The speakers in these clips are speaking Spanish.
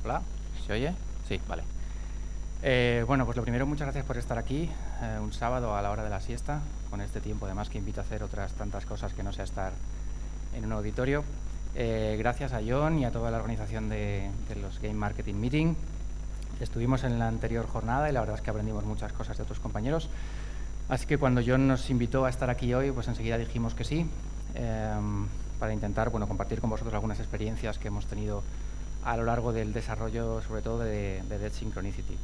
Hola, ¿se oye? Sí, vale. Bueno, pues lo primero, muchas gracias por estar aquí un sábado a la hora de la siesta, con este tiempo además que invito a hacer otras tantas cosas que no sea estar en un auditorio. Gracias a John y a toda la organización de los Game Marketing Meeting. Estuvimos en la anterior jornada y la verdad es que aprendimos muchas cosas de otros compañeros. Así que cuando John nos invitó a estar aquí hoy, pues enseguida dijimos que sí, para intentar compartir con vosotros algunas experiencias que hemos tenido a lo largo del desarrollo, sobre todo de Dead Synchronicity.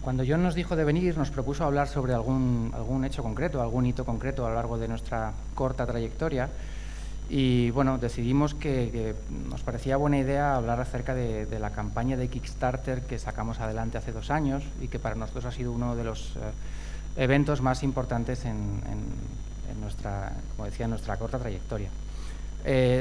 Cuando John nos dijo de venir, nos propuso hablar sobre algún hecho concreto, algún hito concreto a lo largo de nuestra corta trayectoria. Y bueno, decidimos que nos parecía buena idea hablar acerca de la campaña de Kickstarter que sacamos adelante hace 2 años y que para nosotros ha sido uno de los eventos más importantes en nuestra, como decía, en nuestra corta trayectoria.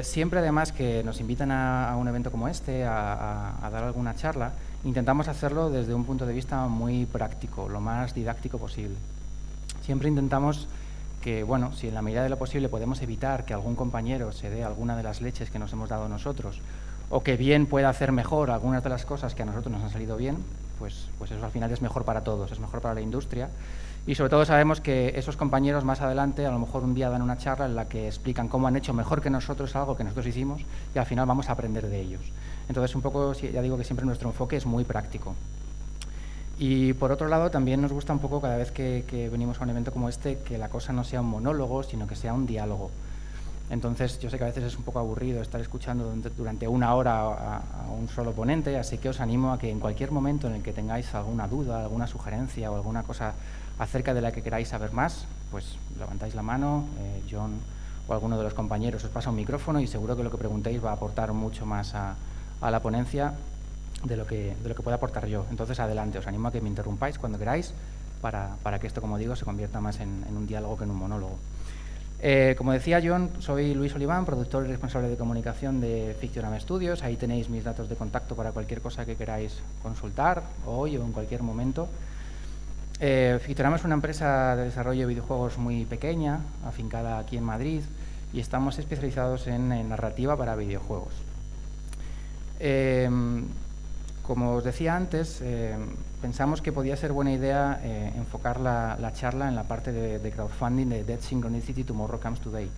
Siempre además que nos invitan a un evento como este, a dar alguna charla, intentamos hacerlo desde un punto de vista muy práctico, lo más didáctico posible. Siempre intentamos que, bueno, si en la medida de lo posible podemos evitar que algún compañero se dé alguna de las leches que nos hemos dado nosotros, o que bien pueda hacer mejor algunas de las cosas que a nosotros nos han salido bien, pues eso al final es mejor para todos, es mejor para la industria. Y sobre todo sabemos que esos compañeros más adelante a lo mejor un día dan una charla en la que explican cómo han hecho mejor que nosotros algo que nosotros hicimos y al final vamos a aprender de ellos. Entonces, un poco, ya digo que siempre nuestro enfoque es muy práctico. Y por otro lado, también nos gusta un poco cada vez que venimos a un evento como este, que la cosa no sea un monólogo, sino que sea un diálogo. Entonces, yo sé que a veces es un poco aburrido estar escuchando durante 1 hora a un solo ponente, así que os animo a que en cualquier momento en el que tengáis alguna duda, alguna sugerencia o alguna cosa acerca de la que queráis saber más, pues levantáis la mano, John o alguno de los compañeros os pasa un micrófono y seguro que lo que preguntéis va a aportar mucho más a la ponencia de lo que pueda aportar yo. Entonces, adelante, os animo a que me interrumpáis cuando queráis para que esto, como digo, se convierta más en un diálogo que en un monólogo. Como decía John, soy Luis Oliván, productor y responsable de comunicación de Fictionam Studios. Ahí tenéis mis datos de contacto para cualquier cosa que queráis consultar, hoy o en cualquier momento. Fictionam es una empresa de desarrollo de videojuegos muy pequeña, afincada aquí en Madrid, y estamos especializados en narrativa para videojuegos. Como os decía antes, pensamos que podía ser buena idea enfocar la charla en la parte de crowdfunding de Dead Synchronicity Tomorrow Comes Today,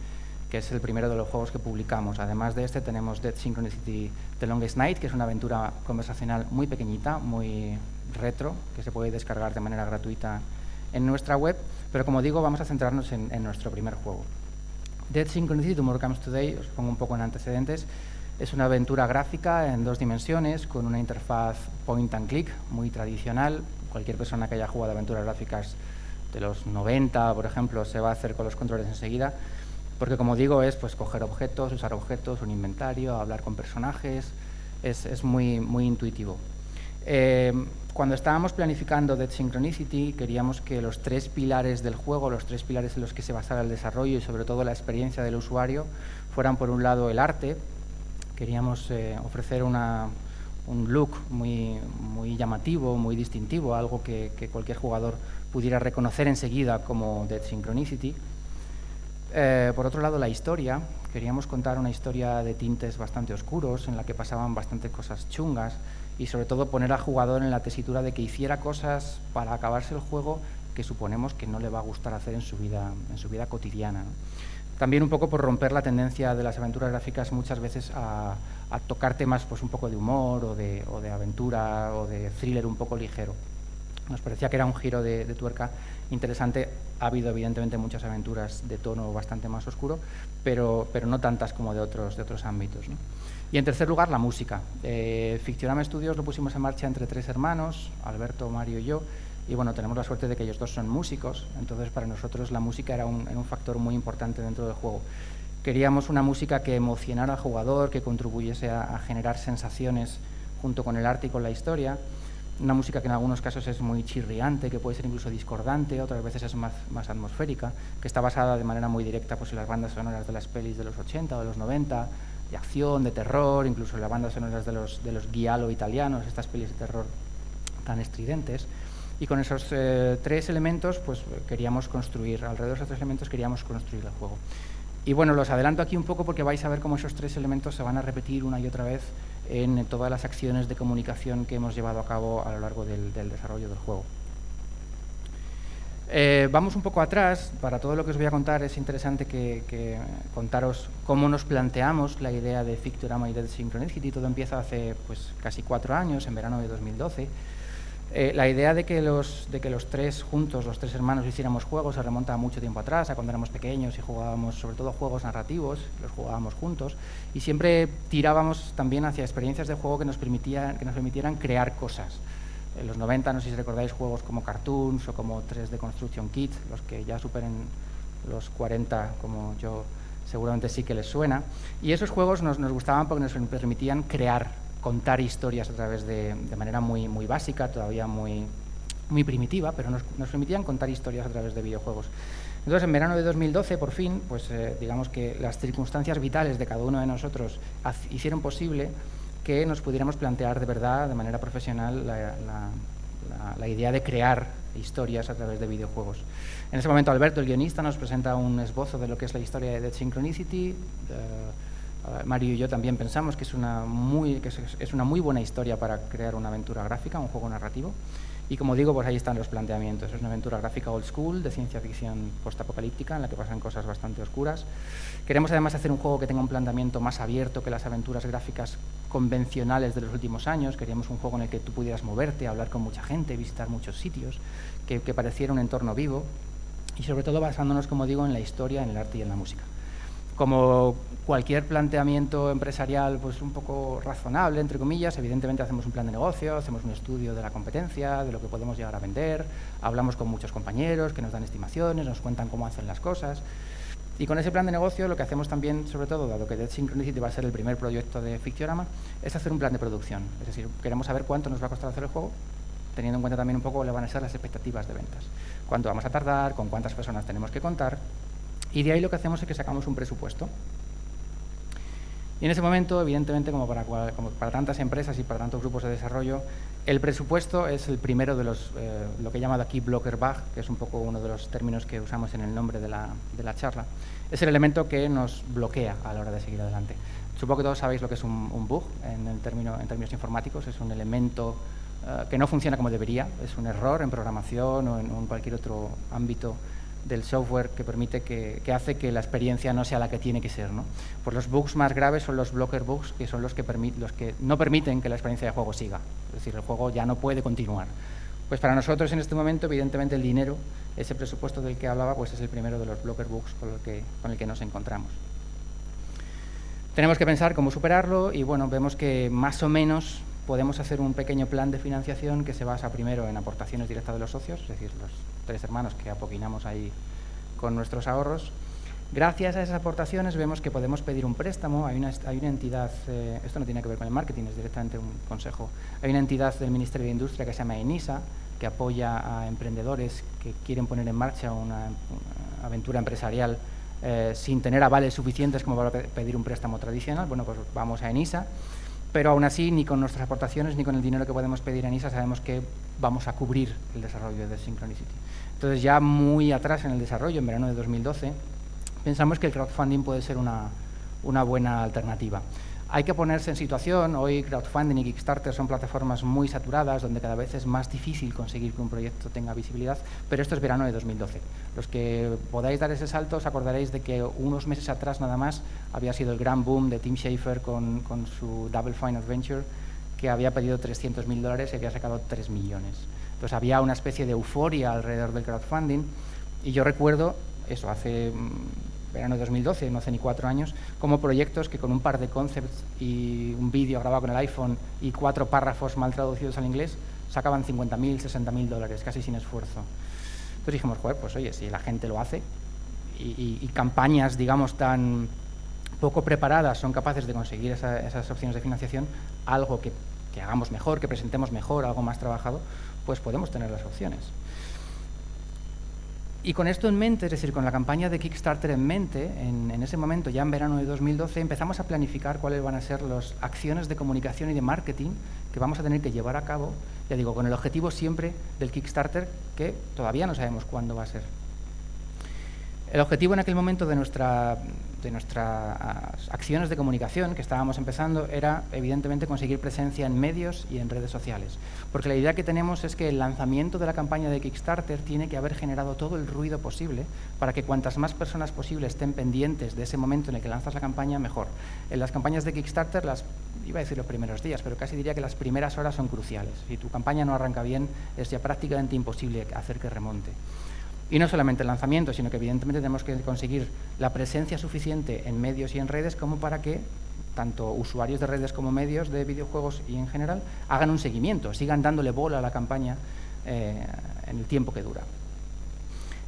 que es el primero de los juegos que publicamos. Además de este tenemos Dead Synchronicity The Longest Night, que es una aventura conversacional muy pequeñita, muy retro, que se puede descargar de manera gratuita en nuestra web, pero como digo, vamos a centrarnos en nuestro primer juego. Dead Synchronicity Tomorrow Comes Today, os pongo un poco en antecedentes, es una aventura gráfica en 2 dimensiones con una interfaz point and click muy tradicional. Cualquier persona que haya jugado aventuras gráficas de los 90, por ejemplo, se va a hacer con los controles enseguida, porque como digo, es pues coger objetos, usar objetos, un inventario, hablar con personajes, es muy intuitivo. Cuando estábamos planificando Dead Synchronicity, queríamos que los 3 pilares del juego, los 3 pilares en los que se basara el desarrollo y sobre todo la experiencia del usuario, fueran por un lado el arte. Queríamos ofrecer un look muy llamativo, muy distintivo, algo que cualquier jugador pudiera reconocer enseguida como Dead Synchronicity. Por otro lado, la historia. Queríamos contar una historia de tintes bastante oscuros, en la que pasaban bastantes cosas chungas y sobre todo poner al jugador en la tesitura de que hiciera cosas para acabarse el juego que suponemos que no le va a gustar hacer en su vida cotidiana, ¿no? También un poco por romper la tendencia de las aventuras gráficas muchas veces a tocar temas pues un poco de humor o de aventura o de thriller un poco ligero. Nos parecía que era un giro de tuerca interesante. Ha habido evidentemente muchas aventuras de tono bastante más oscuro, pero no tantas como de otros ámbitos, ¿no? Y en tercer lugar, la música. Fictionam Studios lo pusimos en marcha entre 3 hermanos, Alberto, Mario y yo, y bueno, tenemos la suerte de que ellos 2 son músicos, entonces para nosotros la música era un factor muy importante dentro del juego. Queríamos una música que emocionara al jugador, que contribuyese a generar sensaciones junto con el arte y con la historia. Una música que en algunos casos es muy chirriante, que puede ser incluso discordante, otras veces es más atmosférica, que está basada de manera muy directa pues, en las bandas sonoras de las pelis de los 80 o de los 90, de acción, de terror, incluso en las bandas sonoras de los giallo italianos, estas pelis de terror tan estridentes. Y con esos 3 elementos, pues queríamos construir, alrededor de esos 3 elementos queríamos construir el juego. Y bueno, los adelanto aquí un poco porque vais a ver cómo esos 3 elementos se van a repetir una y otra vez en todas las acciones de comunicación que hemos llevado a cabo a lo largo del desarrollo del juego. Vamos un poco atrás. Para todo lo que os voy a contar es interesante que contaros cómo nos planteamos la idea de Fictorama y Dead Synchronicity. Todo empieza hace pues, casi 4 años, en verano de 2012. La idea de que los tres juntos, los tres hermanos, hiciéramos juegos se remonta a mucho tiempo atrás, a cuando éramos pequeños y jugábamos sobre todo juegos narrativos, los jugábamos juntos, y siempre tirábamos también hacia experiencias de juego que nos permitieran crear cosas. En los 90, no sé si recordáis, juegos como Cartoons o como 3D Construction Kit, los que ya superen los 40, como yo, seguramente sí que les suena. Y esos juegos nos gustaban porque nos permitían contar historias a través de manera muy básica, todavía muy primitiva, pero nos permitían contar historias a través de videojuegos. Entonces, en verano de 2012, por fin, pues digamos que las circunstancias vitales de cada uno de nosotros hicieron posible que nos pudiéramos plantear de verdad, de manera profesional, la idea de crear historias a través de videojuegos. En ese momento, Alberto, el guionista, nos presenta un esbozo de lo que es la historia de Dead Synchronicity. Mario y yo también pensamos que es una muy buena historia para crear una aventura gráfica, un juego narrativo. Y como digo, pues ahí están los planteamientos. Es una aventura gráfica old school, de ciencia ficción postapocalíptica, en la que pasan cosas bastante oscuras. Queremos además hacer un juego que tenga un planteamiento más abierto que las aventuras gráficas convencionales de los últimos años. Queríamos un juego en el que tú pudieras moverte, hablar con mucha gente, visitar muchos sitios, que pareciera un entorno vivo, y sobre todo basándonos, como digo, en la historia, en el arte y en la música. Como cualquier planteamiento empresarial pues un poco razonable, entre comillas, evidentemente hacemos un plan de negocio, hacemos un estudio de la competencia, de lo que podemos llegar a vender, hablamos con muchos compañeros que nos dan estimaciones, nos cuentan cómo hacen las cosas. Y con ese plan de negocio lo que hacemos también, sobre todo, dado que Dead Synchronicity va a ser el primer proyecto de Fictorama, es hacer un plan de producción. Es decir, queremos saber cuánto nos va a costar hacer el juego, teniendo en cuenta también un poco cuáles van a ser las expectativas de ventas. Cuánto vamos a tardar, con cuántas personas tenemos que contar. Y de ahí lo que hacemos es que sacamos un presupuesto. Y en ese momento, evidentemente, como para tantas empresas y para tantos grupos de desarrollo, el presupuesto es el primero de lo que he llamado aquí blocker bug, que es un poco uno de los términos que usamos en el nombre de la charla. Es el elemento que nos bloquea a la hora de seguir adelante. Supongo que todos sabéis lo que es un bug en términos informáticos. Es un elemento que no funciona como debería, es un error en programación o en cualquier otro ámbito del software que hace que la experiencia no sea la que tiene que ser, ¿no? Pues los bugs más graves son los blocker bugs, que son los que no permiten que la experiencia de juego siga. Es decir, el juego ya no puede continuar. Pues para nosotros en este momento, evidentemente, el dinero, ese presupuesto del que hablaba, pues es el primero de los blocker bugs con el que nos encontramos. Tenemos que pensar cómo superarlo y, bueno, vemos que más o menos podemos hacer un pequeño plan de financiación que se basa primero en aportaciones directas de los socios, es decir, los 3 hermanos que apoquinamos ahí con nuestros ahorros. Gracias a esas aportaciones vemos que podemos pedir un préstamo. Hay una entidad, esto no tiene que ver con el marketing, es directamente un consejo. Hay una entidad del Ministerio de Industria que se llama ENISA, que apoya a emprendedores que quieren poner en marcha una aventura empresarial sin tener avales suficientes como para pedir un préstamo tradicional. Bueno, pues vamos a ENISA. Pero aún así, ni con nuestras aportaciones ni con el dinero que podemos pedir a ENISA sabemos que vamos a cubrir el desarrollo de Synchronicity. Entonces, ya muy atrás en el desarrollo, en verano de 2012, pensamos que el crowdfunding puede ser una buena alternativa. Hay que ponerse en situación. Hoy crowdfunding y Kickstarter son plataformas muy saturadas, donde cada vez es más difícil conseguir que un proyecto tenga visibilidad, pero esto es verano de 2012. Los que podáis dar ese salto os acordaréis de que unos meses atrás nada más había sido el gran boom de Tim Schafer con su Double Fine Adventure, que había pedido $300.000 y había sacado 3 millones. Entonces había una especie de euforia alrededor del crowdfunding, y yo recuerdo eso, hace verano de 2012, no hace ni 4 años, como proyectos que con un par de concepts y un vídeo grabado con el iPhone y 4 párrafos mal traducidos al inglés, sacaban $50.000, $60.000, casi sin esfuerzo. Entonces dijimos, joder, pues oye, si la gente lo hace y campañas, digamos, tan poco preparadas son capaces de conseguir esas opciones de financiación, algo que hagamos mejor, que presentemos mejor, algo más trabajado, pues podemos tener las opciones. Y con esto en mente, es decir, con la campaña de Kickstarter en mente, en ese momento, ya en verano de 2012, empezamos a planificar cuáles van a ser las acciones de comunicación y de marketing que vamos a tener que llevar a cabo, ya digo, con el objetivo siempre del Kickstarter, que todavía no sabemos cuándo va a ser. El objetivo en aquel momento de nuestra nuestras acciones de comunicación que estábamos empezando era, evidentemente, conseguir presencia en medios y en redes sociales. Porque la idea que tenemos es que el lanzamiento de la campaña de Kickstarter tiene que haber generado todo el ruido posible para que cuantas más personas posible estén pendientes de ese momento en el que lanzas la campaña, mejor. En las campañas de Kickstarter, iba a decir los primeros días, pero casi diría que las primeras horas son cruciales. Si tu campaña no arranca bien, es ya prácticamente imposible hacer que remonte. Y no solamente el lanzamiento, sino que evidentemente tenemos que conseguir la presencia suficiente en medios y en redes como para que tanto usuarios de redes como medios de videojuegos y en general hagan un seguimiento, sigan dándole bola a la campaña en el tiempo que dura.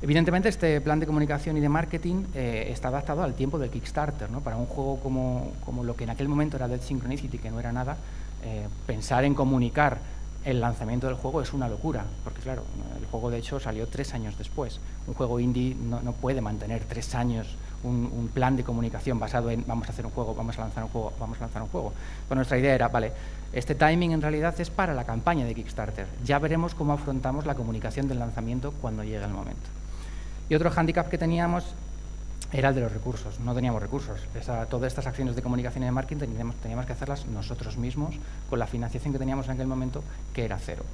Evidentemente, este plan de comunicación y de marketing está adaptado al tiempo del Kickstarter, ¿no? Para un juego como lo que en aquel momento era Dead Synchronicity, que no era nada, pensar en comunicar el lanzamiento del juego es una locura, porque claro, el juego de hecho salió 3 años después. Un juego indie no puede mantener 3 años un plan de comunicación basado en vamos a hacer un juego, vamos a lanzar un juego, vamos a lanzar un juego. Pues nuestra idea era, vale, este timing en realidad es para la campaña de Kickstarter. Ya veremos cómo afrontamos la comunicación del lanzamiento cuando llegue el momento. Y otro hándicap que teníamos era el de los recursos. No teníamos recursos. Todas estas acciones de comunicación y de marketing teníamos que hacerlas nosotros mismos con la financiación que teníamos en aquel momento, que era 0.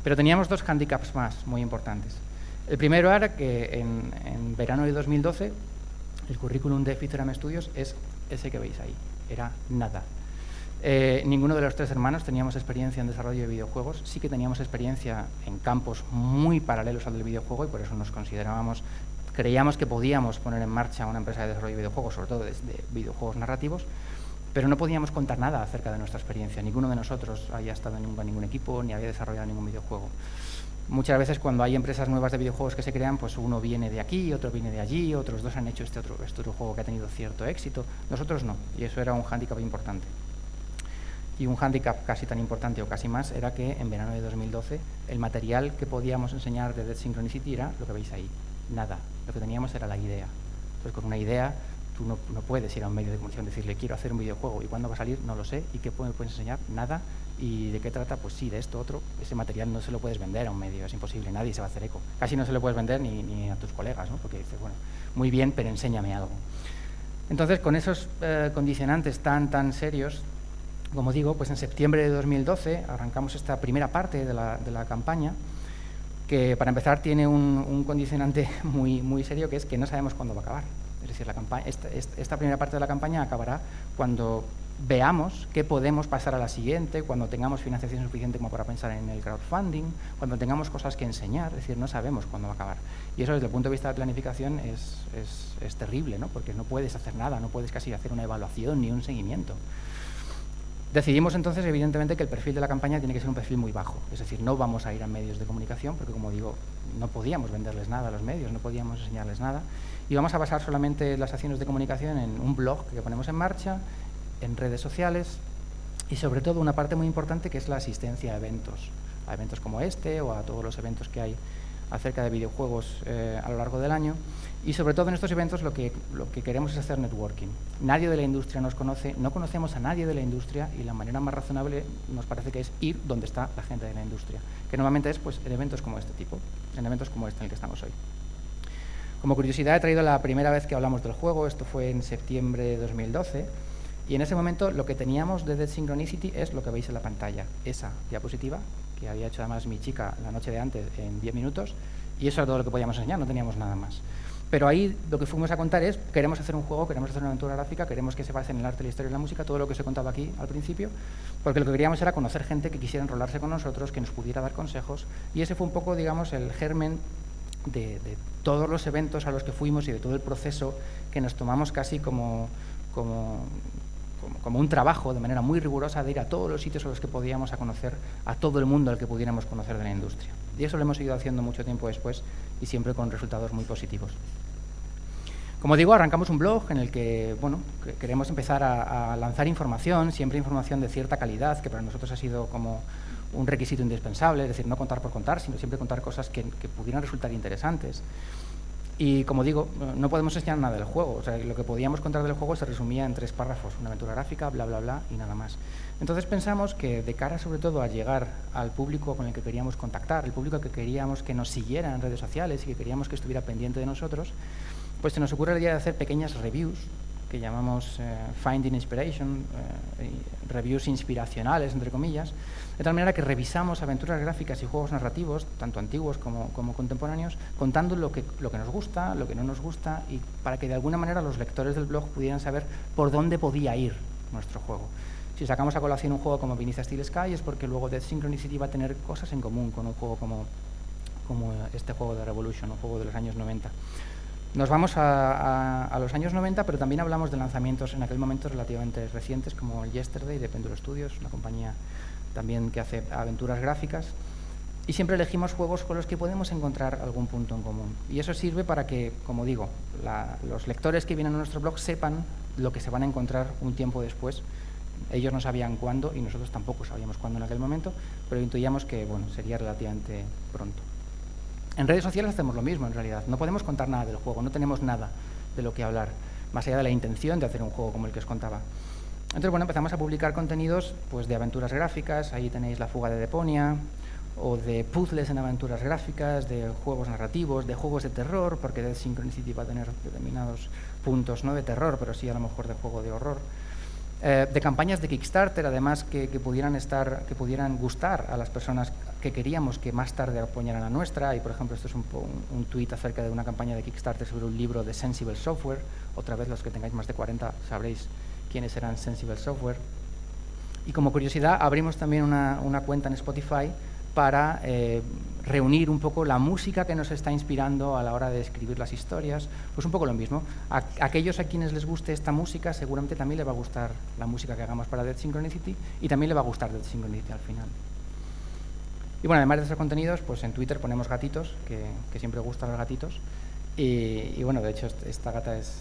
Pero teníamos 2 hándicaps más muy importantes. El primero era que en verano de 2012 el currículum de Fitzgerald Studios es ese que veis ahí. Era nada. Ninguno de los 3 hermanos teníamos experiencia en desarrollo de videojuegos. Sí que teníamos experiencia en campos muy paralelos al del videojuego y por eso creíamos que podíamos poner en marcha una empresa de desarrollo de videojuegos, sobre todo de videojuegos narrativos, pero no podíamos contar nada acerca de nuestra experiencia. Ninguno de nosotros había estado en ningún equipo ni había desarrollado ningún videojuego. Muchas veces cuando hay empresas nuevas de videojuegos que se crean, pues uno viene de aquí, otro viene de allí, otros 2 han hecho este otro juego que ha tenido cierto éxito. Nosotros no, y eso era un hándicap importante. Y un hándicap casi tan importante o casi más era que en verano de 2012 el material que podíamos enseñar de Dead Synchronicity era lo que veis ahí, nada. Lo que teníamos era la idea. Entonces, con una idea, tú no puedes ir a un medio de comunicación y decirle quiero hacer un videojuego y cuándo va a salir, no lo sé, y qué puedes enseñar, nada, y de qué trata, pues sí, de esto, otro. Ese material no se lo puedes vender a un medio, es imposible, nadie se va a hacer eco. Casi no se lo puedes vender ni a tus colegas, ¿no? Porque dices, bueno, muy bien, pero enséñame algo. Entonces, con esos condicionantes tan serios, como digo, pues en septiembre de 2012 arrancamos esta primera parte de la campaña, que para empezar tiene un condicionante muy serio, que es que no sabemos cuándo va a acabar. Es decir, esta primera parte de la campaña acabará cuando veamos que podemos pasar a la siguiente, cuando tengamos financiación suficiente como para pensar en el crowdfunding, cuando tengamos cosas que enseñar, es decir, no sabemos cuándo va a acabar. Y eso desde el punto de vista de planificación es terrible, ¿no? Porque no puedes hacer nada, no puedes casi hacer una evaluación ni un seguimiento. Decidimos entonces, evidentemente, que el perfil de la campaña tiene que ser un perfil muy bajo. Es decir, no vamos a ir a medios de comunicación porque, como digo, no podíamos venderles nada a los medios, no podíamos enseñarles nada. Y vamos a basar solamente las acciones de comunicación en un blog que ponemos en marcha, en redes sociales y, sobre todo, una parte muy importante que es la asistencia a eventos como este o a todos los eventos que hay acerca de videojuegos a lo largo del año. Y sobre todo en estos eventos lo que queremos es hacer networking. Nadie de la industria nos conoce, no conocemos a nadie de la industria y la manera más razonable nos parece que es ir donde está la gente de la industria, que normalmente es pues, en eventos como este tipo, en eventos como este en el que estamos hoy. Como curiosidad he traído la primera vez que hablamos del juego, esto fue en septiembre de 2012, y en ese momento lo que teníamos de Dead Synchronicity es lo que veis en la pantalla, esa diapositiva que había hecho además mi chica la noche de antes en 10 minutos, y eso era todo lo que podíamos enseñar, no teníamos nada más. Pero ahí lo que fuimos a contar es, queremos hacer un juego, queremos hacer una aventura gráfica, queremos que se base en el arte, la historia y la música, todo lo que os he contado aquí al principio, porque lo que queríamos era conocer gente que quisiera enrolarse con nosotros, que nos pudiera dar consejos, y ese fue un poco, digamos, el germen de todos los eventos a los que fuimos y de todo el proceso que nos tomamos casi como un trabajo de manera muy rigurosa de ir a todos los sitios a los que podíamos a conocer a todo el mundo al que pudiéramos conocer de la industria. Y eso lo hemos ido haciendo mucho tiempo después y siempre con resultados muy positivos. Como digo, arrancamos un blog en el que queremos empezar a lanzar información, siempre información de cierta calidad, que para nosotros ha sido como un requisito indispensable, es decir, no contar por contar, sino siempre contar cosas que pudieran resultar interesantes. Y, como digo, no podemos enseñar nada del juego. O sea, lo que podíamos contar del juego se resumía en 3 párrafos, una aventura gráfica, bla, bla, bla, y nada más. Entonces pensamos que de cara, sobre todo, a llegar al público con el que queríamos contactar, el público que queríamos que nos siguiera en redes sociales y que queríamos que estuviera pendiente de nosotros, pues se nos ocurre la idea de hacer pequeñas reviews que llamamos Finding Inspiration, reviews inspiracionales, entre comillas, de tal manera que revisamos aventuras gráficas y juegos narrativos, tanto antiguos como contemporáneos, contando lo que nos gusta, lo que no nos gusta, y para que de alguna manera los lectores del blog pudieran saber por dónde podía ir nuestro juego. Si sacamos a colación un juego como Beneath Steel Sky es porque luego Dead Synchronicity va a tener cosas en común con un juego como este juego de Revolution, un juego de los años 90. Nos vamos a los años 90, pero también hablamos de lanzamientos en aquel momento relativamente recientes, como Yesterday, de Pendulo Studios, una compañía también que hace aventuras gráficas. Y siempre elegimos juegos con los que podemos encontrar algún punto en común. Y eso sirve para que, como digo, los lectores que vienen a nuestro blog sepan lo que se van a encontrar un tiempo después. Ellos no sabían cuándo y nosotros tampoco sabíamos cuándo en aquel momento, pero intuíamos que sería relativamente pronto. En redes sociales hacemos lo mismo, en realidad. No podemos contar nada del juego, no tenemos nada de lo que hablar, más allá de la intención de hacer un juego como el que os contaba. Entonces, empezamos a publicar contenidos de aventuras gráficas. Ahí tenéis La fuga de Deponia, o de puzzles en aventuras gráficas, de juegos narrativos, de juegos de terror, porque Dead Synchronicity va a tener determinados puntos, no de terror, pero sí a lo mejor de juego de horror. De campañas de Kickstarter, además, que pudieran gustar a las personas que queríamos que más tarde apoyaran la nuestra. Y, por ejemplo, esto es un tuit acerca de una campaña de Kickstarter sobre un libro de Sensible Software. Otra vez, los que tengáis más de 40 sabréis quiénes eran Sensible Software. Y como curiosidad, abrimos también una cuenta en Spotify para reunir un poco la música que nos está inspirando a la hora de escribir las historias. Pues un poco lo mismo. A aquellos a quienes les guste esta música, seguramente también les va a gustar la música que hagamos para Dead Synchronicity, y también le va a gustar Dead Synchronicity al final. Y además de esos contenidos, pues en Twitter ponemos gatitos, que siempre gustan los gatitos. Y de hecho, esta gata es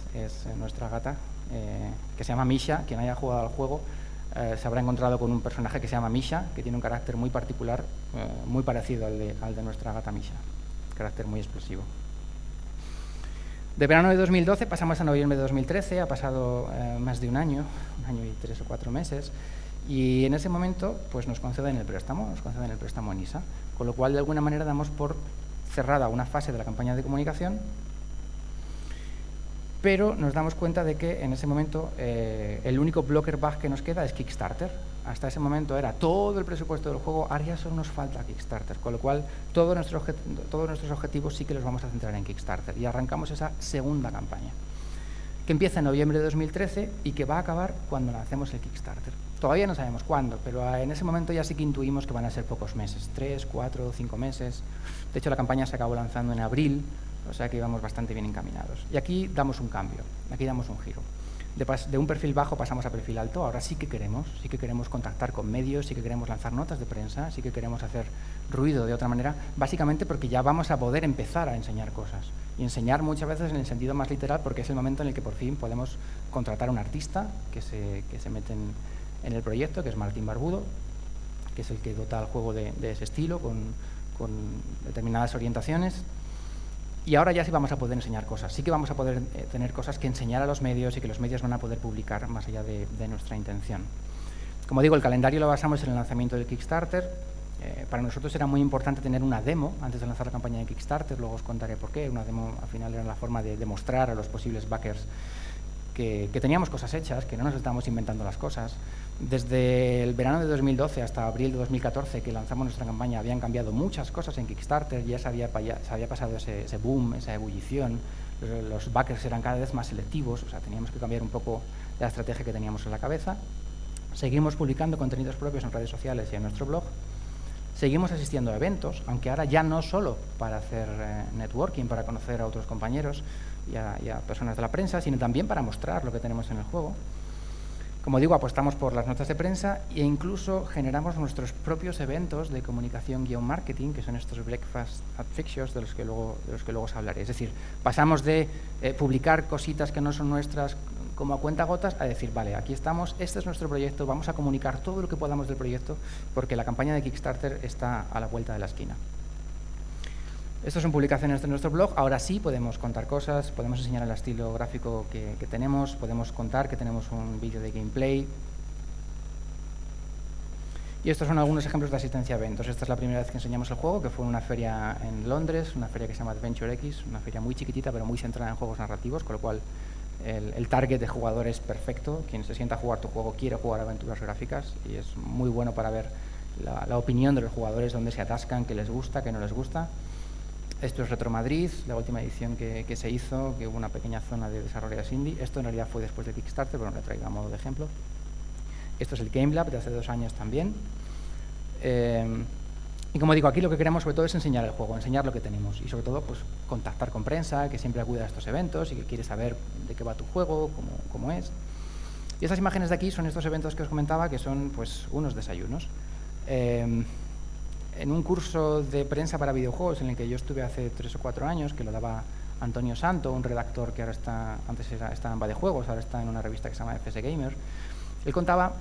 nuestra gata, que se llama Misha. Quien haya jugado al juego se habrá encontrado con un personaje que se llama Misha, que tiene un carácter muy particular, muy parecido al de nuestra gata Misha. Carácter muy explosivo. De verano de 2012 pasamos a noviembre de 2013, ha pasado más de un año y 3 o 4 meses, y en ese momento nos conceden el préstamo en ISA, con lo cual de alguna manera damos por cerrada una fase de la campaña de comunicación, pero nos damos cuenta de que en ese momento el único blocker bug que nos queda es Kickstarter. Hasta ese momento era todo el presupuesto del juego, ahora ya solo nos falta Kickstarter, con lo cual todos nuestros objetivos sí que los vamos a centrar en Kickstarter, y arrancamos esa segunda campaña, que empieza en noviembre de 2013 y que va a acabar cuando lancemos el Kickstarter. Todavía no sabemos cuándo, pero en ese momento ya sí que intuimos que van a ser pocos meses, 3, 4, 5 meses. De hecho, la campaña se acabó lanzando en abril, o sea que íbamos bastante bien encaminados. Y aquí damos un cambio, aquí damos un giro. De un perfil bajo pasamos a perfil alto. Ahora sí que queremos contactar con medios, sí que queremos lanzar notas de prensa, sí que queremos hacer ruido de otra manera, básicamente porque ya vamos a poder empezar a enseñar cosas. Y enseñar muchas veces en el sentido más literal, porque es el momento en el que por fin podemos contratar a un artista que se mete en el proyecto, que es Martín Barbudo, que es el que dota al juego de ese estilo, con determinadas orientaciones. Y ahora ya sí vamos a poder enseñar cosas, sí que vamos a poder tener cosas que enseñar a los medios y que los medios van a poder publicar más allá de nuestra intención. Como digo, el calendario lo basamos en el lanzamiento del Kickstarter. Para nosotros era muy importante tener una demo antes de lanzar la campaña de Kickstarter, luego os contaré por qué. Una demo al final era la forma de demostrar a los posibles backers que teníamos cosas hechas, que no nos estábamos inventando las cosas. Desde el verano de 2012 hasta abril de 2014, que lanzamos nuestra campaña, habían cambiado muchas cosas en Kickstarter, ya se había pasado ese boom, esa ebullición, los backers eran cada vez más selectivos, o sea, teníamos que cambiar un poco la estrategia que teníamos en la cabeza. Seguimos publicando contenidos propios en redes sociales y en nuestro blog. Seguimos asistiendo a eventos, aunque ahora ya no solo para hacer networking, para conocer a otros compañeros y a personas de la prensa, sino también para mostrar lo que tenemos en el juego. Como digo, apostamos por las notas de prensa e incluso generamos nuestros propios eventos de comunicación-marketing, que son estos breakfast at fixtures de los que luego os hablaré. Es decir, pasamos de publicar cositas que no son nuestras como a cuentagotas a decir, vale, aquí estamos, este es nuestro proyecto, vamos a comunicar todo lo que podamos del proyecto porque la campaña de Kickstarter está a la vuelta de la esquina. Estas son publicaciones de nuestro blog. Ahora sí podemos contar cosas, podemos enseñar el estilo gráfico que tenemos, podemos contar que tenemos un vídeo de gameplay. Y estos son algunos ejemplos de asistencia a eventos. Esta es la primera vez que enseñamos el juego, que fue en una feria en Londres, una feria que se llama Adventure X, una feria muy chiquitita pero muy centrada en juegos narrativos, con lo cual el target de jugador es perfecto. Quien se sienta a jugar tu juego quiere jugar aventuras gráficas y es muy bueno para ver la opinión de los jugadores, dónde se atascan, qué les gusta, qué no les gusta. Esto es Retro Madrid, la última edición que se hizo, que hubo una pequeña zona de desarrolladores indie. Esto en realidad fue después de Kickstarter, pero lo traigo a modo de ejemplo. Esto es el Game Lab de hace 2 años también. Y como digo, aquí lo que queremos sobre todo es enseñar el juego, enseñar lo que tenemos y sobre todo pues contactar con prensa, que siempre acude a estos eventos y que quiere saber de qué va tu juego, cómo es. Y estas imágenes de aquí son estos eventos que os comentaba, que son pues unos desayunos. En un curso de prensa para videojuegos en el que yo estuve hace 3 o 4 años, que lo daba Antonio Santo, un redactor que ahora antes estaba en Va de Juegos, ahora está en una revista que se llama FS Gamer, él contaba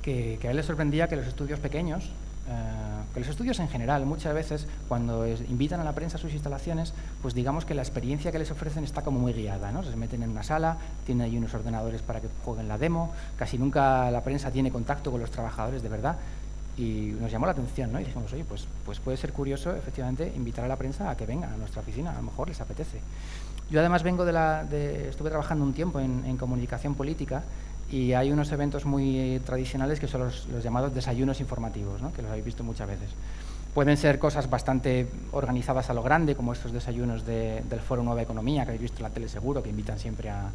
que a él le sorprendía que los estudios pequeños, que los estudios en general, muchas veces cuando invitan a la prensa a sus instalaciones, pues digamos que la experiencia que les ofrecen está como muy guiada, ¿no? Se meten en una sala, tienen ahí unos ordenadores para que jueguen la demo, casi nunca la prensa tiene contacto con los trabajadores de verdad. Y nos llamó la atención, ¿no? Y dijimos, oye, pues puede ser curioso, efectivamente, invitar a la prensa a que venga a nuestra oficina, a lo mejor les apetece. Yo además vengo estuve trabajando un tiempo en comunicación política y hay unos eventos muy tradicionales que son los llamados desayunos informativos, ¿no? Que los habéis visto muchas veces. Pueden ser cosas bastante organizadas a lo grande, como estos desayunos del Foro Nueva Economía, que habéis visto en la tele seguro, que invitan siempre al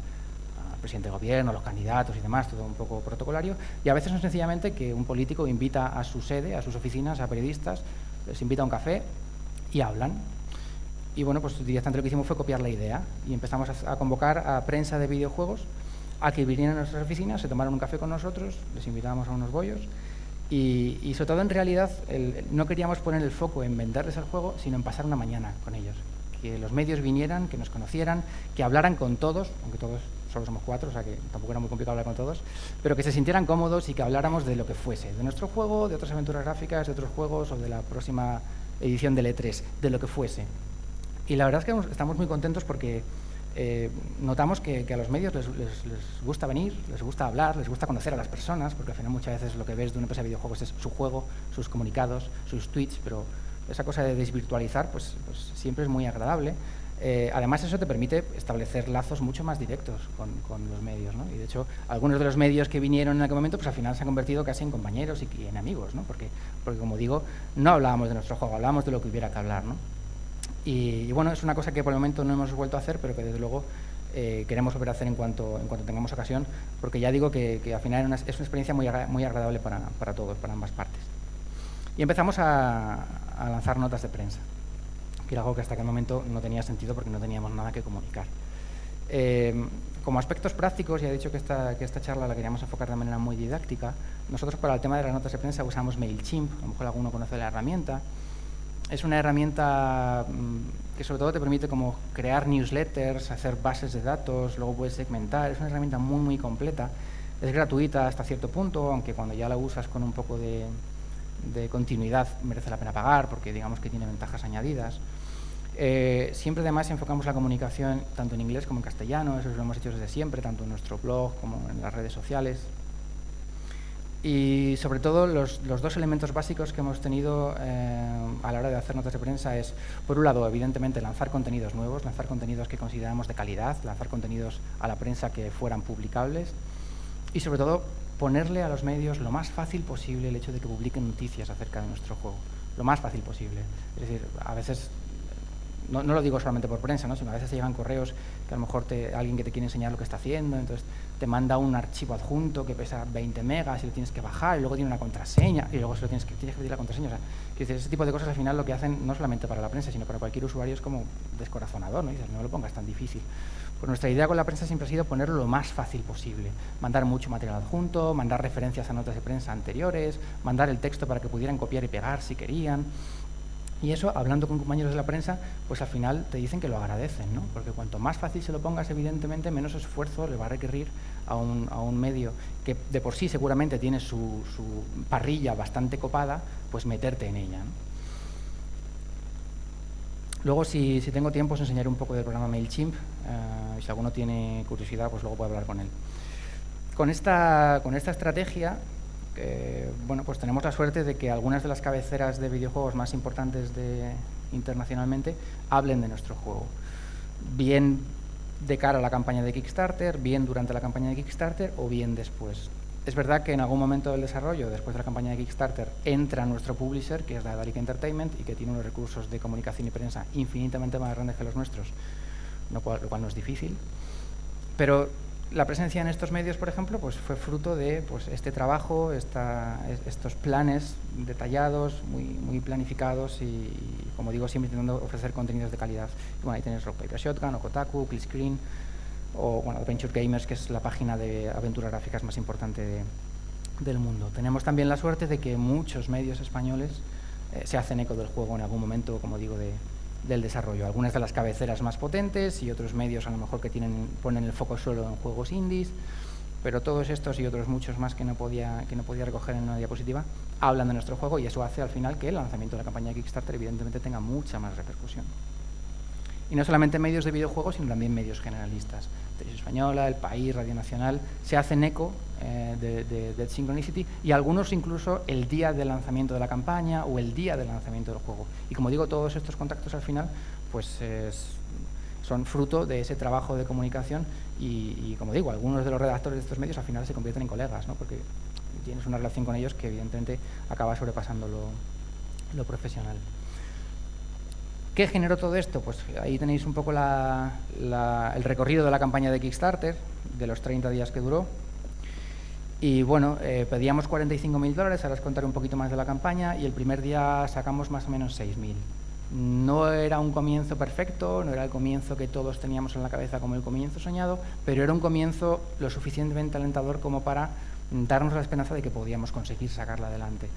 presidente de gobierno, a los candidatos y demás, todo un poco protocolario, y a veces son sencillamente que un político invita a su sede, a sus oficinas, a periodistas, les invita a un café y hablan. Y bueno, pues directamente lo que hicimos fue copiar la idea y empezamos a convocar a prensa de videojuegos a que vinieran a nuestras oficinas, se tomaran un café con nosotros, les invitábamos a unos bollos y sobre todo en realidad no queríamos poner el foco en venderles el juego, sino en pasar una mañana con ellos. Que los medios vinieran, que nos conocieran, que hablaran con todos, aunque todos solo somos 4, o sea que tampoco era muy complicado hablar con todos, pero que se sintieran cómodos y que habláramos de lo que fuese, de nuestro juego, de otras aventuras gráficas, de otros juegos o de la próxima edición del E3, de lo que fuese. Y la verdad es que estamos muy contentos porque notamos que a los medios les gusta venir, les gusta hablar, les gusta conocer a las personas, porque al final muchas veces lo que ves de una empresa de videojuegos es su juego, sus comunicados, sus tweets, pero esa cosa de desvirtualizar pues siempre es muy agradable. Además, eso te permite establecer lazos mucho más directos con los medios, ¿no? Y de hecho, algunos de los medios que vinieron en aquel momento, pues al final se han convertido casi en compañeros y en amigos, ¿no? Porque como digo, no hablábamos de nuestro juego, hablábamos de lo que hubiera que hablar, ¿no? Y bueno, es una cosa que por el momento no hemos vuelto a hacer, pero que desde luego queremos volver a hacer en cuanto tengamos ocasión, porque ya digo que al final es una experiencia muy agradable para todos, para ambas partes. Y empezamos a lanzar notas de prensa, que era algo que hasta aquel momento no tenía sentido porque no teníamos nada que comunicar. Como aspectos prácticos, ya he dicho que esta charla la queríamos enfocar de manera muy didáctica. Nosotros para el tema de las notas de prensa usamos MailChimp, a lo mejor alguno conoce la herramienta. Es una herramienta que sobre todo te permite como crear newsletters, hacer bases de datos, luego puedes segmentar. Es una herramienta muy, muy completa. Es gratuita hasta cierto punto, aunque cuando ya la usas con un poco de continuidad merece la pena pagar porque digamos que tiene ventajas añadidas. Siempre además enfocamos la comunicación tanto en inglés como en castellano, eso lo hemos hecho desde siempre, tanto en nuestro blog como en las redes sociales. Y sobre todo los 2 elementos básicos que hemos tenido a la hora de hacer notas de prensa es, por un lado, evidentemente, lanzar contenidos nuevos, lanzar contenidos que consideramos de calidad, lanzar contenidos a la prensa que fueran publicables y sobre todo ponerle a los medios lo más fácil posible el hecho de que publiquen noticias acerca de nuestro juego, lo más fácil posible. Es decir, a veces, no lo digo solamente por prensa, ¿no? Sino a veces te llegan correos que a lo mejor alguien que te quiere enseñar lo que está haciendo, entonces te manda un archivo adjunto que pesa 20 megas y lo tienes que bajar y luego tiene una contraseña y luego tienes que pedir la contraseña. O sea, ese tipo de cosas al final lo que hacen no solamente para la prensa, sino para cualquier usuario es como descorazonador, ¿no? Y dices, no lo pongas tan difícil. Pues nuestra idea con la prensa siempre ha sido ponerlo lo más fácil posible. Mandar mucho material adjunto, mandar referencias a notas de prensa anteriores, mandar el texto para que pudieran copiar y pegar si querían. Y eso, hablando con compañeros de la prensa, pues al final te dicen que lo agradecen, ¿no? Porque cuanto más fácil se lo pongas, evidentemente, menos esfuerzo le va a requerir a un medio que de por sí seguramente tiene su parrilla bastante copada, pues meterte en ella, ¿no? Luego, si tengo tiempo, os enseñaré un poco del programa MailChimp. Si alguno tiene curiosidad, pues luego puedo hablar con él. Con esta estrategia, bueno, pues tenemos la suerte de que algunas de las cabeceras de videojuegos más importantes internacionalmente hablen de nuestro juego. Bien de cara a la campaña de Kickstarter, bien durante la campaña de Kickstarter o bien después. Es verdad que en algún momento del desarrollo, después de la campaña de Kickstarter, entra nuestro publisher, que es Daedalic Entertainment, y que tiene unos recursos de comunicación y prensa infinitamente más grandes que los nuestros, lo cual no es difícil. Pero la presencia en estos medios, por ejemplo, pues fue fruto de este trabajo, estos planes detallados, muy planificados y, como digo, siempre intentando ofrecer contenidos de calidad. Y bueno, ahí tenéis Rock Paper Shotgun o Kotaku, Killscreen o bueno, Adventure Gamers, que es la página de aventuras gráficas más importante del mundo. Tenemos también la suerte de que muchos medios españoles se hacen eco del juego en algún momento, como digo, del desarrollo. Algunas de las cabeceras más potentes y otros medios a lo mejor que ponen el foco solo en juegos indies, pero todos estos y otros muchos más que no podía recoger en una diapositiva hablan de nuestro juego, y eso hace al final que el lanzamiento de la campaña de Kickstarter evidentemente tenga mucha más repercusión. Y no solamente medios de videojuegos, sino también medios generalistas. Televisión Española, El País, Radio Nacional, se hacen eco de Dead Synchronicity, y algunos incluso el día del lanzamiento de la campaña o el día del lanzamiento del juego. Y como digo, todos estos contactos al final pues son fruto de ese trabajo de comunicación y como digo, algunos de los redactores de estos medios al final se convierten en colegas, ¿no? Porque tienes una relación con ellos que evidentemente acaba sobrepasando lo profesional. ¿Qué generó todo esto? Pues ahí tenéis un poco el recorrido de la campaña de Kickstarter, de los 30 días que duró. Y bueno, pedíamos $45.000, ahora os contaré un poquito más de la campaña, y el primer día sacamos más o menos 6.000. No era un comienzo perfecto, no era el comienzo que todos teníamos en la cabeza como el comienzo soñado, pero era un comienzo lo suficientemente alentador como para darnos la esperanza de que podíamos conseguir sacarla adelante.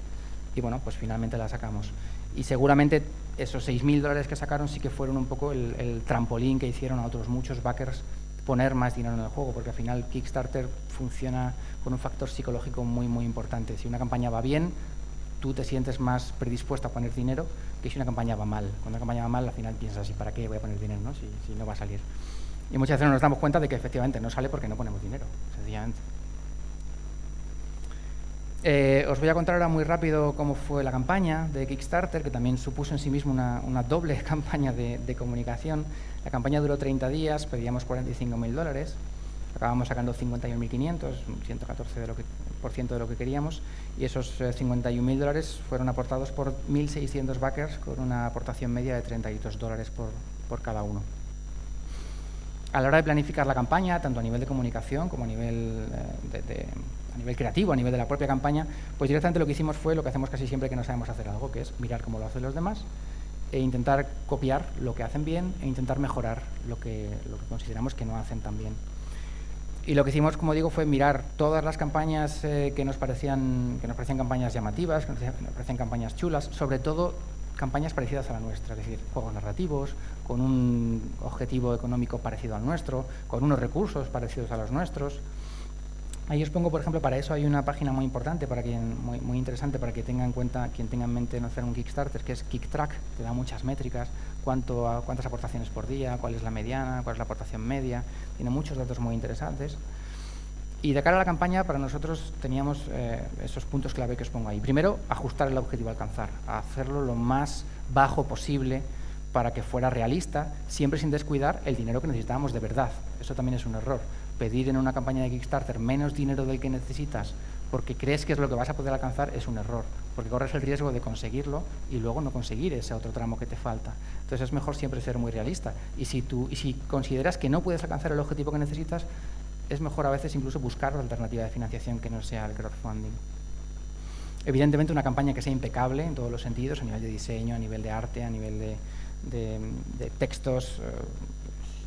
Y bueno, pues finalmente la sacamos. Y seguramente esos $6.000 que sacaron sí que fueron un poco el trampolín que hicieron a otros muchos backers poner más dinero en el juego, porque al final Kickstarter funciona con un factor psicológico muy importante. Si una campaña va bien, tú te sientes más predispuesto a poner dinero que si una campaña va mal. Cuando una campaña va mal, al final piensas, ¿y para qué voy a poner dinero, no? Si no va a salir. Y muchas veces nos damos cuenta de que efectivamente no sale porque no ponemos dinero, sencillamente. Os voy a contar ahora muy rápido cómo fue la campaña de Kickstarter, que también supuso en sí mismo una doble campaña de comunicación. La campaña duró 30 días, pedíamos $45.000, acabamos sacando 51.500, un 114% de lo que queríamos, y esos $51.000 fueron aportados por 1.600 backers con una aportación media de $32 por cada uno. A la hora de planificar la campaña, tanto a nivel de comunicación como a nivel a nivel creativo, a nivel de la propia campaña, pues directamente lo que hicimos fue lo que hacemos casi siempre que no sabemos hacer algo, que es mirar cómo lo hacen los demás e intentar copiar lo que hacen bien e intentar mejorar lo que consideramos que no hacen tan bien. Y lo que hicimos, como digo, fue mirar todas las campañas que nos parecían campañas llamativas, que nos parecían campañas chulas, sobre todo campañas parecidas a la nuestra, es decir, juegos narrativos, con un objetivo económico parecido al nuestro, con unos recursos parecidos a los nuestros. Ahí os pongo, por ejemplo, para eso hay una página muy importante, muy interesante para que tenga en cuenta, quien tenga en mente no hacer un Kickstarter, que es KickTrack, que da muchas métricas, cuántas aportaciones por día, cuál es la mediana, cuál es la aportación media, tiene muchos datos muy interesantes. Y de cara a la campaña, para nosotros teníamos esos puntos clave que os pongo ahí. Primero, ajustar el objetivo a alcanzar, a hacerlo lo más bajo posible para que fuera realista, siempre sin descuidar el dinero que necesitábamos de verdad. Eso también es un error. Pedir en una campaña de Kickstarter menos dinero del que necesitas porque crees que es lo que vas a poder alcanzar es un error, porque corres el riesgo de conseguirlo y luego no conseguir ese otro tramo que te falta. Entonces es mejor siempre ser muy realista. Y si consideras que no puedes alcanzar el objetivo que necesitas, es mejor a veces incluso buscar una alternativa de financiación que no sea el crowdfunding. Evidentemente una campaña que sea impecable en todos los sentidos, a nivel de diseño, a nivel de arte, a nivel de textos.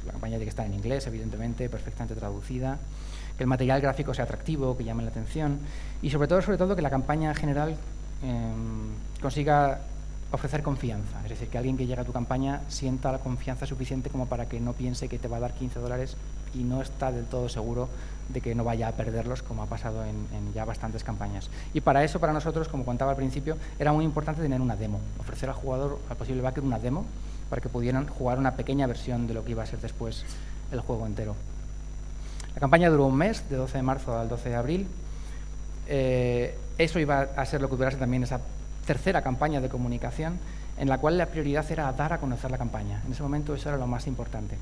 La campaña tiene que estar en inglés, evidentemente, perfectamente traducida, que el material gráfico sea atractivo, que llame la atención y sobre todo que la campaña en general consiga ofrecer confianza, es decir, que alguien que llega a tu campaña sienta la confianza suficiente como para que no piense que te va a dar $15 y no está del todo seguro de que no vaya a perderlos, como ha pasado en ya bastantes campañas. Y para eso, para nosotros, como contaba al principio, era muy importante tener una demo, ofrecer al jugador, al posible backer, una demo para que pudieran jugar una pequeña versión de lo que iba a ser después el juego entero. La campaña duró un mes, de 12 de marzo al 12 de abril, Eso iba a ser lo que durase también esa tercera campaña de comunicación, en la cual la prioridad era dar a conocer la campaña. En ese momento eso era lo más importante.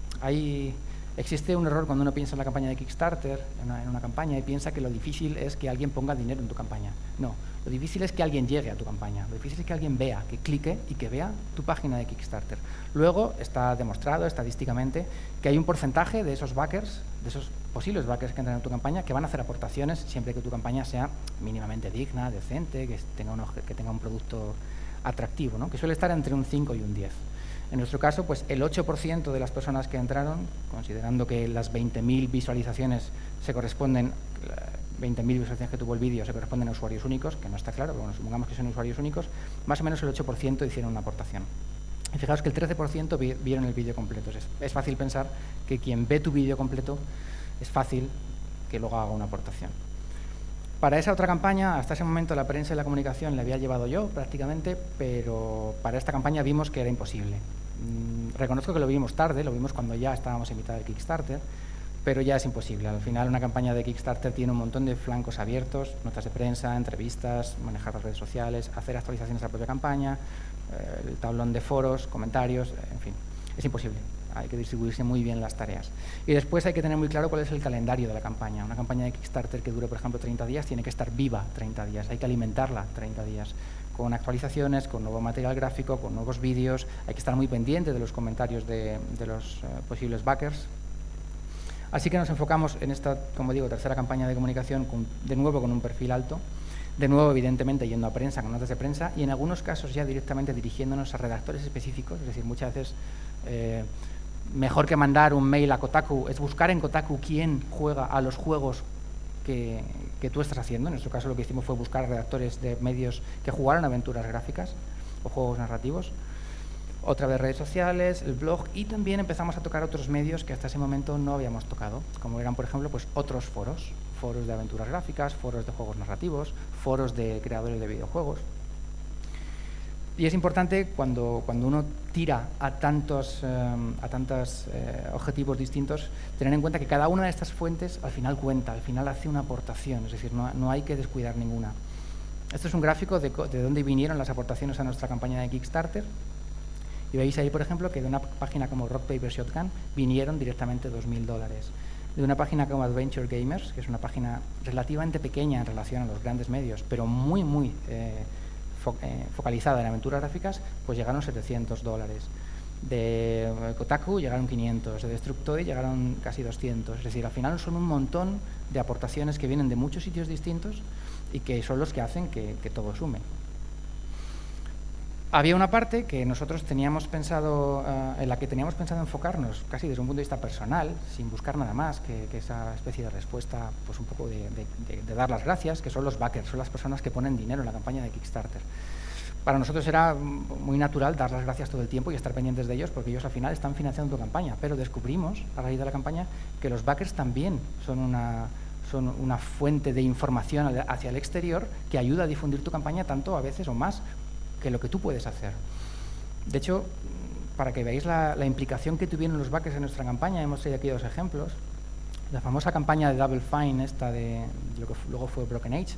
Existe un error cuando uno piensa en la campaña de Kickstarter, en una campaña, y piensa que lo difícil es que alguien ponga dinero en tu campaña. No, lo difícil es que alguien llegue a tu campaña, lo difícil es que alguien vea, que clique y que vea tu página de Kickstarter. Luego está demostrado estadísticamente que hay un porcentaje de esos backers, de esos posibles backers que entran en tu campaña, que van a hacer aportaciones siempre que tu campaña sea mínimamente digna, decente, que tenga un producto atractivo, ¿no? Que suele estar entre un 5 y un 10. En nuestro caso, pues el 8% de las personas que entraron, considerando que las 20.000 visualizaciones se corresponden, 20.000 visualizaciones que tuvo el vídeo se corresponden a usuarios únicos, que no está claro, pero bueno, supongamos que son usuarios únicos, más o menos el 8% hicieron una aportación. Y fijaos que el 13% vieron el vídeo completo. Es fácil pensar que quien ve tu vídeo completo es fácil que luego haga una aportación. Para esa otra campaña, hasta ese momento la prensa y la comunicación la había llevado yo prácticamente, pero para esta campaña vimos que era imposible. Reconozco que lo vimos tarde, lo vimos cuando ya estábamos en mitad del Kickstarter, pero ya es imposible. Al final una campaña de Kickstarter tiene un montón de flancos abiertos, notas de prensa, entrevistas, manejar las redes sociales, hacer actualizaciones a la propia campaña, el tablón de foros, comentarios, en fin, es imposible. Hay que distribuirse muy bien las tareas. Y después hay que tener muy claro cuál es el calendario de la campaña. Una campaña de Kickstarter que dure, por ejemplo, 30 días, tiene que estar viva 30 días. Hay que alimentarla 30 días, con actualizaciones, con nuevo material gráfico, con nuevos vídeos. Hay que estar muy pendiente de los comentarios de los posibles backers. Así que nos enfocamos en esta, como digo, tercera campaña de comunicación, de nuevo con un perfil alto, de nuevo, evidentemente, yendo a prensa, con notas de prensa, y en algunos casos ya directamente dirigiéndonos a redactores específicos. Es decir, muchas veces mejor que mandar un mail a Kotaku es buscar en Kotaku quién juega a los juegos que tú estás haciendo. En nuestro caso lo que hicimos fue buscar redactores de medios que jugaran aventuras gráficas o juegos narrativos. Otra vez redes sociales, el blog, y también empezamos a tocar otros medios que hasta ese momento no habíamos tocado, como eran, por ejemplo, pues otros foros de aventuras gráficas, foros de juegos narrativos, foros de creadores de videojuegos. Y es importante cuando uno tira a tantos objetivos distintos, tener en cuenta que cada una de estas fuentes al final cuenta, al final hace una aportación, es decir, no hay que descuidar ninguna. Esto es un gráfico de dónde vinieron las aportaciones a nuestra campaña de Kickstarter. Y veis ahí, por ejemplo, que de una página como Rock Paper Shotgun vinieron directamente $2.000. De una página como Adventure Gamers, que es una página relativamente pequeña en relación a los grandes medios, pero muy focalizada en aventuras gráficas, pues llegaron $700. De Kotaku llegaron 500, de Destructoid llegaron casi 200. Es decir, al final son un montón de aportaciones que vienen de muchos sitios distintos y que son los que hacen que todo sume. Había una parte que nosotros teníamos pensado, en la que teníamos pensado enfocarnos casi desde un punto de vista personal, sin buscar nada más que esa especie de respuesta, pues un poco de dar las gracias, que son los backers, son las personas que ponen dinero en la campaña de Kickstarter. Para nosotros era muy natural dar las gracias todo el tiempo y estar pendientes de ellos, porque ellos al final están financiando tu campaña, pero descubrimos a raíz de la campaña que los backers también son una fuente de información hacia el exterior que ayuda a difundir tu campaña tanto, a veces o más, que lo que tú puedes hacer. De hecho, para que veáis la implicación que tuvieron los backers en nuestra campaña, hemos traído aquí 2 ejemplos. La famosa campaña de Double Fine, esta de lo que luego fue Broken Age,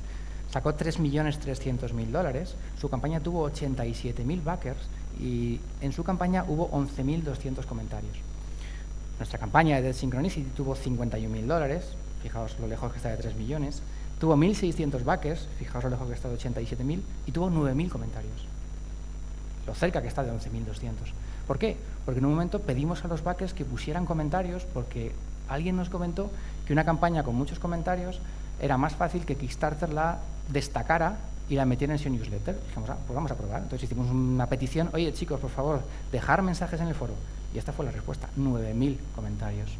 sacó $3.300.000. Su campaña tuvo 87.000 backers y en su campaña hubo 11.200 comentarios. Nuestra campaña de Dead Synchronicity tuvo $51.000, fijaos lo lejos que está de 3 millones. Tuvo 1.600 backers, fijaos lo lejos que está de 87.000, y tuvo 9.000 comentarios. Lo cerca que está de 11.200. ¿Por qué? Porque en un momento pedimos a los backers que pusieran comentarios porque alguien nos comentó que una campaña con muchos comentarios era más fácil que Kickstarter la destacara y la metiera en su newsletter. Dijimos, pues vamos a probar. Entonces hicimos una petición, oye chicos, por favor, dejar mensajes en el foro. Y esta fue la respuesta, 9.000 comentarios.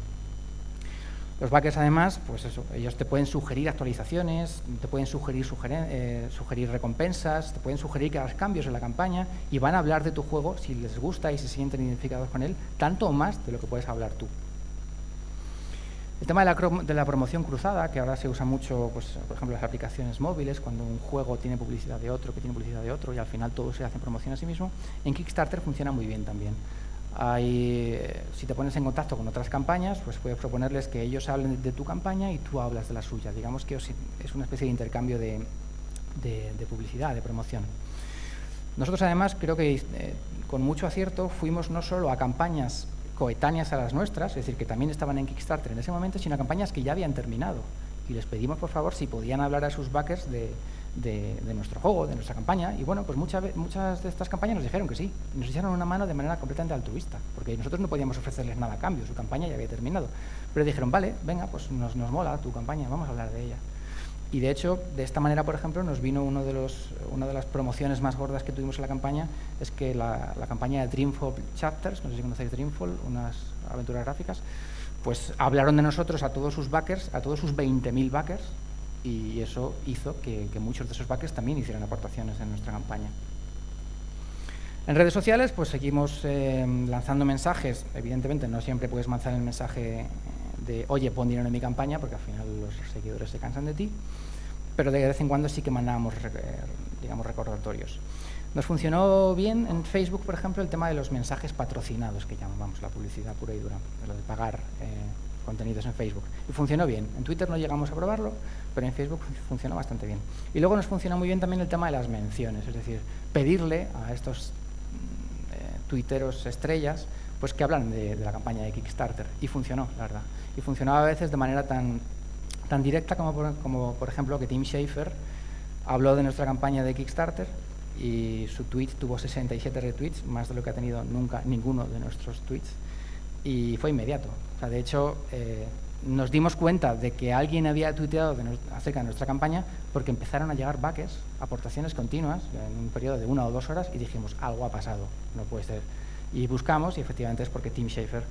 Los backers, además, pues eso, ellos te pueden sugerir actualizaciones, te pueden sugerir recompensas, te pueden sugerir que hagas cambios en la campaña y van a hablar de tu juego si les gusta y se sienten identificados con él, tanto o más de lo que puedes hablar tú. El tema de la promoción cruzada, que ahora se usa mucho, pues, por ejemplo, en las aplicaciones móviles, cuando un juego tiene publicidad de otro, que tiene publicidad de otro, y al final todo se hace promoción a sí mismo, en Kickstarter funciona muy bien también. Si te pones en contacto con otras campañas, pues puedes proponerles que ellos hablen de tu campaña y tú hablas de la suya. Digamos que es una especie de intercambio de publicidad, de promoción. Nosotros, además, creo que con mucho acierto fuimos no solo a campañas coetáneas a las nuestras, es decir, que también estaban en Kickstarter en ese momento, sino a campañas que ya habían terminado. Y les pedimos, por favor, si podían hablar a sus backers de nuestro juego, de nuestra campaña. Y bueno, pues muchas de estas campañas nos dijeron que sí. Nos hicieron una mano de manera completamente altruista, porque nosotros no podíamos ofrecerles nada a cambio, su campaña ya había terminado. Pero dijeron, vale, venga, pues nos mola tu campaña, vamos a hablar de ella. Y de hecho, de esta manera, por ejemplo, nos vino una de las promociones más gordas que tuvimos en la campaña, es que la campaña de Dreamfall Chapters, no sé si conocéis Dreamfall, unas aventuras gráficas, pues hablaron de nosotros a todos sus backers, a todos sus 20.000 backers, y eso hizo que muchos de esos backers también hicieran aportaciones en nuestra campaña. En redes sociales, pues seguimos lanzando mensajes. Evidentemente, no siempre puedes lanzar el mensaje de oye, pon dinero en mi campaña, porque al final los seguidores se cansan de ti, pero de vez en cuando sí que mandábamos, digamos, recordatorios. Nos funcionó bien en Facebook, por ejemplo, el tema de los mensajes patrocinados, que llamamos la publicidad pura y dura, de lo de pagar contenidos en Facebook. Y funcionó bien. En Twitter no llegamos a probarlo, pero en Facebook funcionó bastante bien. Y luego nos funcionó muy bien también el tema de las menciones, es decir, pedirle a estos tuiteros estrellas pues que hablan de la campaña de Kickstarter. Y funcionó, la verdad. Y funcionaba a veces de manera tan directa como por ejemplo, que Tim Schafer habló de nuestra campaña de Kickstarter y su tweet tuvo 67 retweets, más de lo que ha tenido nunca ninguno de nuestros tweets. Y fue inmediato. O sea, de hecho, nos dimos cuenta de que alguien había tuiteado acerca de nuestra campaña porque empezaron a llegar backers, aportaciones continuas, en un periodo de 1 o 2 horas, y dijimos, algo ha pasado, no puede ser. Y buscamos, y efectivamente es porque Tim Schafer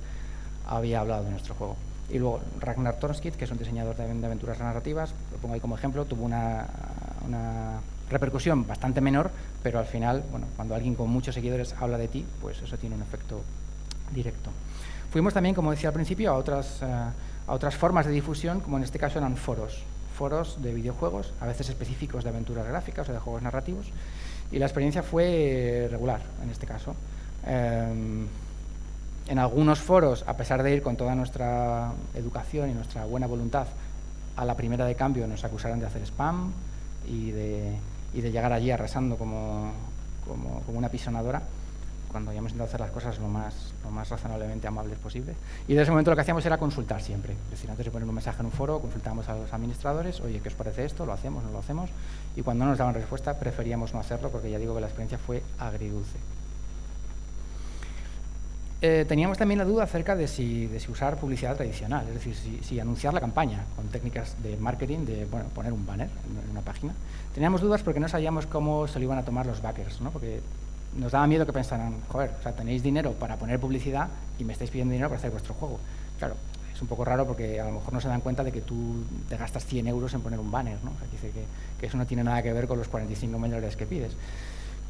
había hablado de nuestro juego. Y luego Ragnar Tornskid, que es un diseñador de aventuras narrativas, lo pongo ahí como ejemplo, tuvo una repercusión bastante menor, pero al final, bueno, cuando alguien con muchos seguidores habla de ti, pues eso tiene un efecto directo. Fuimos también, como decía al principio, a otras formas de difusión, como en este caso eran foros de videojuegos, a veces específicos de aventuras gráficas o de juegos narrativos, y la experiencia fue regular en este caso. En algunos foros, a pesar de ir con toda nuestra educación y nuestra buena voluntad, a la primera de cambio nos acusaron de hacer spam y de llegar allí arrasando como una pisonadora, cuando habíamos intentado hacer las cosas lo más razonablemente amables posible. Y desde ese momento lo que hacíamos era consultar siempre. Es decir, antes de poner un mensaje en un foro, consultábamos a los administradores, oye, ¿qué os parece esto? ¿Lo hacemos? ¿No lo hacemos? Y cuando no nos daban respuesta, preferíamos no hacerlo, porque ya digo que la experiencia fue agridulce. Teníamos también la duda acerca de si usar publicidad tradicional, es decir, si anunciar la campaña con técnicas de marketing, de poner un banner en una página. Teníamos dudas porque no sabíamos cómo se lo iban a tomar los backers, ¿no? Porque nos daba miedo que pensaran, joder, o sea, tenéis dinero para poner publicidad y me estáis pidiendo dinero para hacer vuestro juego. Claro, es un poco raro porque a lo mejor no se dan cuenta de que tú te gastas 100 euros en poner un banner, ¿no? O sea, dice que eso no tiene nada que ver con los 45.000 dólares que pides.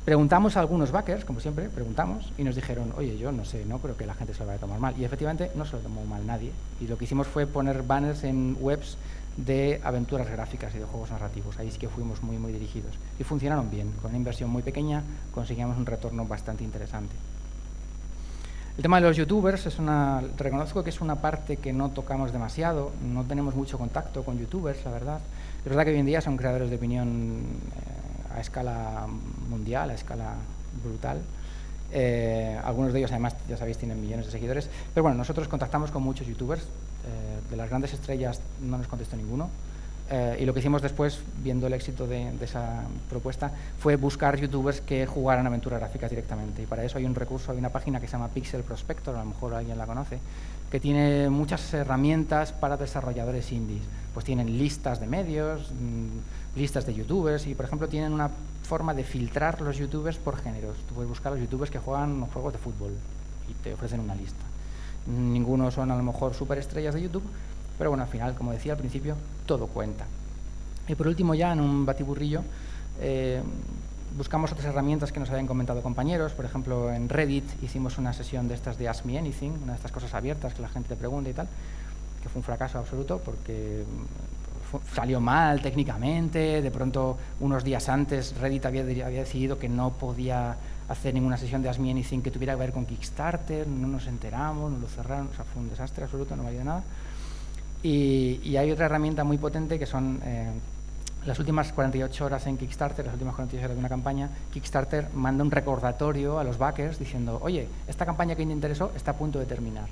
Preguntamos a algunos backers, como siempre, preguntamos, y nos dijeron, oye, yo no sé, no creo que la gente se lo vaya a tomar mal. Y efectivamente no se lo tomó mal nadie. Y lo que hicimos fue poner banners en webs de aventuras gráficas y de juegos narrativos. Ahí sí que fuimos muy, muy dirigidos. Y funcionaron bien. Con una inversión muy pequeña conseguíamos un retorno bastante interesante. El tema de los youtubers, reconozco que es una parte que no tocamos demasiado. No tenemos mucho contacto con youtubers, la verdad. Es verdad que hoy en día son creadores de opinión a escala mundial, a escala brutal. Algunos de ellos, además, ya sabéis, tienen millones de seguidores. Pero bueno, nosotros contactamos con muchos youtubers. De las grandes estrellas no nos contestó ninguno. Y lo que hicimos después, viendo el éxito de esa propuesta, fue buscar youtubers que jugaran aventuras gráficas directamente. Y para eso hay un recurso, hay una página que se llama Pixel Prospector, a lo mejor alguien la conoce, que tiene muchas herramientas para desarrolladores indies. Pues tienen listas de medios, listas de youtubers, y por ejemplo tienen una forma de filtrar los youtubers por géneros. Tú puedes buscar los youtubers que juegan juegos de fútbol y te ofrecen una lista. Ninguno son a lo mejor superestrellas de YouTube, pero bueno, al final, como decía al principio, todo cuenta. Y por último, ya en un batiburrillo, buscamos otras herramientas que nos habían comentado compañeros. Por ejemplo, en Reddit hicimos una sesión de estas de Ask Me Anything, una de estas cosas abiertas que la gente te pregunta y tal, que fue un fracaso absoluto porque salió mal técnicamente, de pronto unos días antes Reddit había decidido que no podía hacer ninguna sesión de Ask Me Anything que tuviera que ver con Kickstarter, no nos enteramos, nos lo cerraron, o sea, fue un desastre absoluto, no valió de nada. Y hay otra herramienta muy potente que son las últimas 48 horas en Kickstarter, las últimas 48 horas de una campaña. Kickstarter manda un recordatorio a los backers diciendo, oye, esta campaña que te interesó está a punto de terminar.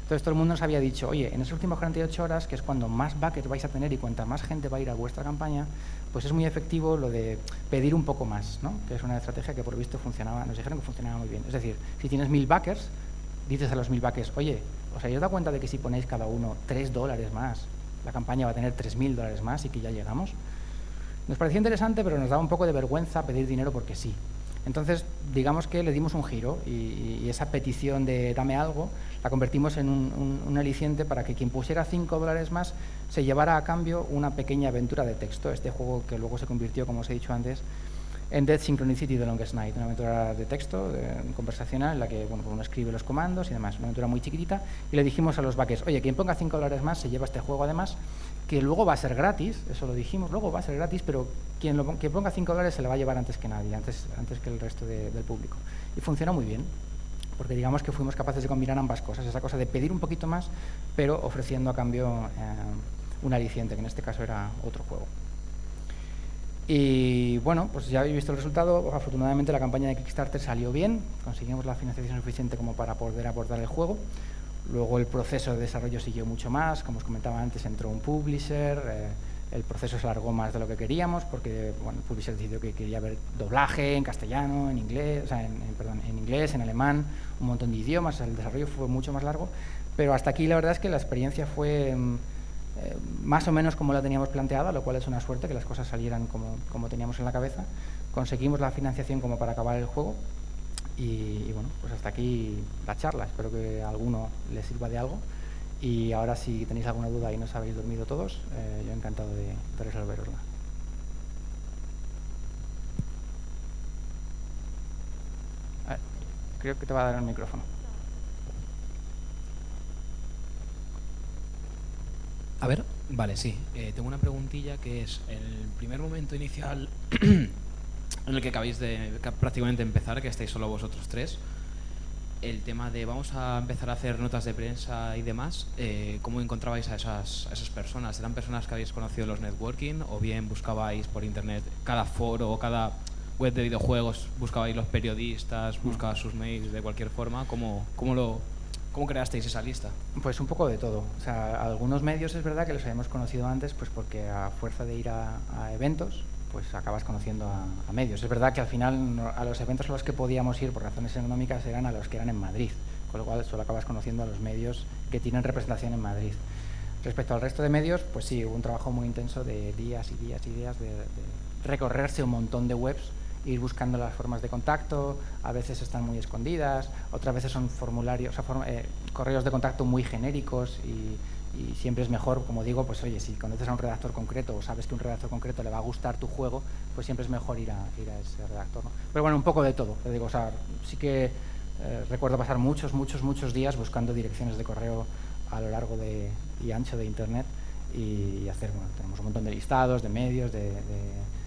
Entonces todo el mundo nos había dicho, oye, en esas últimas 48 horas, que es cuando más backers vais a tener y cuanta más gente va a ir a vuestra campaña, pues es muy efectivo lo de pedir un poco más, ¿no? Que es una estrategia que por lo visto funcionaba, nos dijeron que funcionaba muy bien. Es decir, si tienes 1000 backers, dices a los 1000 backers, oye, ¿os habéis dado cuenta de que si ponéis cada uno $3 más, la campaña va a tener $3000 más y que ya llegamos? Nos pareció interesante, pero nos daba un poco de vergüenza pedir dinero porque sí. Entonces, digamos que le dimos un giro y esa petición de dame algo la convertimos en un aliciente para que quien pusiera $5 más se llevara a cambio una pequeña aventura de texto. Este juego que luego se convirtió, como os he dicho antes, en Dead Synchronicity The Longest Night, una aventura de texto conversacional en la que uno escribe los comandos y demás, una aventura muy chiquitita, y le dijimos a los backers, oye, quien ponga $5 más se lleva este juego además, que luego va a ser gratis, eso lo dijimos, luego va a ser gratis, pero quien ponga $5 se lo va a llevar antes que nadie, antes que el resto del público. Y funcionó muy bien, porque digamos que fuimos capaces de combinar ambas cosas, esa cosa de pedir un poquito más, pero ofreciendo a cambio un aliciente, que en este caso era otro juego. Y bueno, pues ya habéis visto el resultado. Afortunadamente la campaña de Kickstarter salió bien, conseguimos la financiación suficiente como para poder abordar el juego. Luego el proceso de desarrollo siguió mucho más, como os comentaba antes, entró un publisher, el proceso se alargó más de lo que queríamos, porque bueno, el publisher decidió que quería ver doblaje en castellano, en inglés, o sea, en inglés, en alemán, un montón de idiomas, o sea, el desarrollo fue mucho más largo, pero hasta aquí la verdad es que la experiencia fue más o menos como la teníamos planteada, lo cual es una suerte que las cosas salieran como teníamos en la cabeza. Conseguimos la financiación como para acabar el juego y bueno, pues hasta aquí la charla. Espero que a alguno le sirva de algo y ahora si tenéis alguna duda y no os habéis dormido todos, yo encantado de resolverosla. A ver, creo que te va a dar el micrófono. A ver, vale, sí. Tengo una preguntilla que es el primer momento inicial en el que acabáis de prácticamente empezar, que estáis solo vosotros tres, el tema de vamos a empezar a hacer notas de prensa y demás, ¿cómo encontrabais a esas personas? ¿Eran personas que habéis conocido en los networking o bien buscabais por internet cada foro o cada web de videojuegos, buscabais los periodistas, buscabais sus mails de cualquier forma? ¿Cómo creasteis esa lista? Pues un poco de todo. O sea, algunos medios es verdad que los habíamos conocido antes, pues porque a fuerza de ir a eventos, pues acabas conociendo a medios. Es verdad que al final a los eventos a los que podíamos ir por razones económicas eran a los que eran en Madrid, con lo cual solo acabas conociendo a los medios que tienen representación en Madrid. Respecto al resto de medios, pues sí, hubo un trabajo muy intenso de días y días y días de recorrerse un montón de webs, ir buscando las formas de contacto, a veces están muy escondidas, otras veces son formularios, o sea, correos de contacto muy genéricos y siempre es mejor, como digo, pues oye, si conoces a un redactor concreto o sabes que un redactor concreto le va a gustar tu juego, pues siempre es mejor ir a ese redactor, ¿no? Pero bueno, un poco de todo, te digo, o sea, sí que recuerdo pasar muchos días buscando direcciones de correo a lo largo y ancho de internet y hacer, bueno, tenemos un montón de listados, de medios, de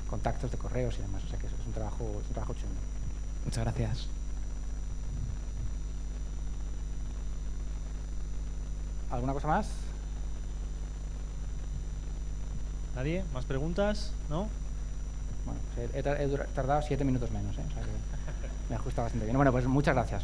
contactos, de correos y demás, o sea que es un trabajo chulo. Muchas gracias. ¿Alguna cosa más? ¿Nadie? ¿Más preguntas? ¿No? Bueno, pues he tardado 7 minutos menos, o sea que me ajusta bastante bien. Bueno, pues muchas gracias.